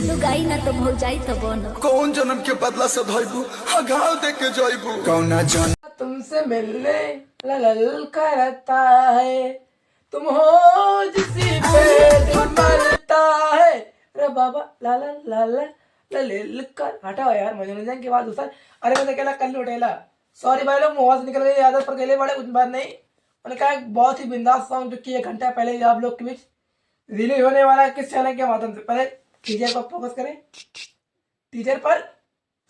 लुगाई ना तो भौजाई तो बनो। कौन जन्म के बदला से धोइबू घाव दे के जइबू कौना जन तुमसे मिलने लल करता है, तुम हो जिसी पे दिल मरता है। अरे बाबा ला ला ला ला लल कर हटाओ यार, मनोरंजन की बात दूसरा। अरे मैंने कहला कल उठेला, सॉरी भाई लोग मुंह से निकल गई आदत पर गले बड़े कुछ बात नहीं। मैंने कहा एक बहुत ही बिंदास सॉन्ग जो कि 1 घंटा पहले ही आप लोग के बीच रिलीज होने वाला है किस चैनल के माध्यम से। पहले टीचर पर फोकस करें, टीचर पर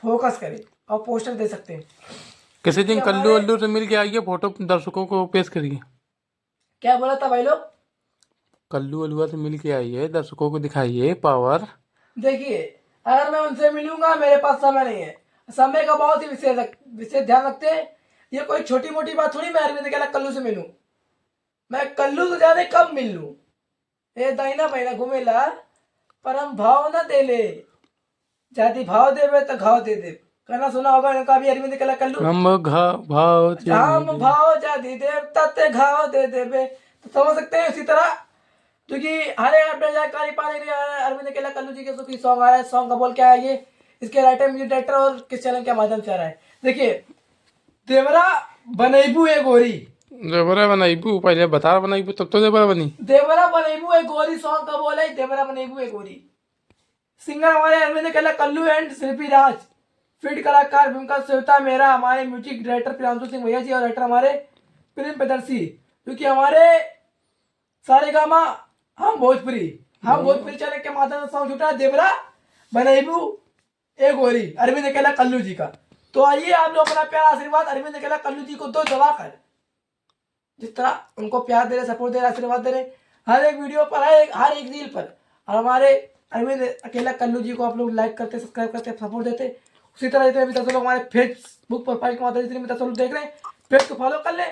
फोकस करें और पोस्टर दे सकते हैं। किसी दिन कल्लू अल्लू से मिल के आइए, फोटो दर्शकों को पेश करिए। क्या बोला था भाई लोग? कल्लू अलुआ से मिल के आइए, दर्शकों को दिखाइए पावर। देखिए अगर मैं उनसे मिलूंगा, मेरे पास समय नहीं है, समय का बहुत ही विशेष ध्यान रखते हैं। ये कोई छोटी मोटी बात थोड़ी मैं अरविंद कहला कल्लू से मिलूं। मैं कल्लू से जाने कब मिल लूं। ए दाइना बाइना घूमेला परम भाव न दे ले, जाति भाव देवे तो घाव दे दे। कहना सुना होगा इनका भी अरविंद कहला कल्लू। हम भाव हम भाव जाति देवता ते घाव दे देवे। तो समझ सकते हैं इसी तरह, क्योंकि हर एक अपडेट जानकारी पाने के लिए अरविंद केला कल्लू जी के सुखी सॉन्ग आ रहा है। सॉन्ग का बोल क्या है, ये इसके राइटर म्यूजिक डायरेक्टर और किस चैनल के माध्यम से आ रहा है। देखिए देवरा बनैबू ए गोरी, देवरा बनाईबू पहले बता बनाईबू तब तो देवरा बनी। देवरा बनैबू ए गोरी सॉन्ग का बोल है, देवरा बनैबू ए गोरी। सिंगर हमारे अरविंद केला कल्लू एंड शिल्पी राज, फीड कलाकार भूमिका सेवता मेरा, हमारे म्यूजिक डायरेक्टर प्रियांशु सिंह भैया जी और राइटर हमारे प्रेम प्रदर्शी। क्योंकि हमारे सारे गामा हम भोजपुरी चैनल के माध्यम से सॉन्ग छूटा है देवरा बनैबू ए गोरी अरविंद केला कल्लू जी का। तो आइए आप लोग अपना प्यार आशीर्वाद अरविंद केला कल्लू जी को दो दबा कर, जिस तरह उनको प्यार दे रहे, सपोर्ट दे रहे, आशीर्वाद दे रहे हर एक वीडियो पर, हर एक रील पर। और हमारे अरविंद अकेला कल्लू जी को आप लोग लाइक करते, सब्सक्राइब करते, सपोर्ट देते। उसी तरह जितने भी दस लोग हमारे फेसबुक प्रोफाइल के माध्यम से जितने भी 10 लोग देख रहे हैं, पेज को फॉलो कर ले।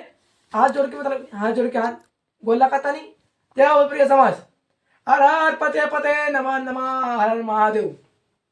हाथ जोड़ के मतलब हाथ जोड़ के हाथ गोला खाता नहीं। जय हो प्रिय समाज, हर हर पते पते नमः नमः, हर हर महादेव।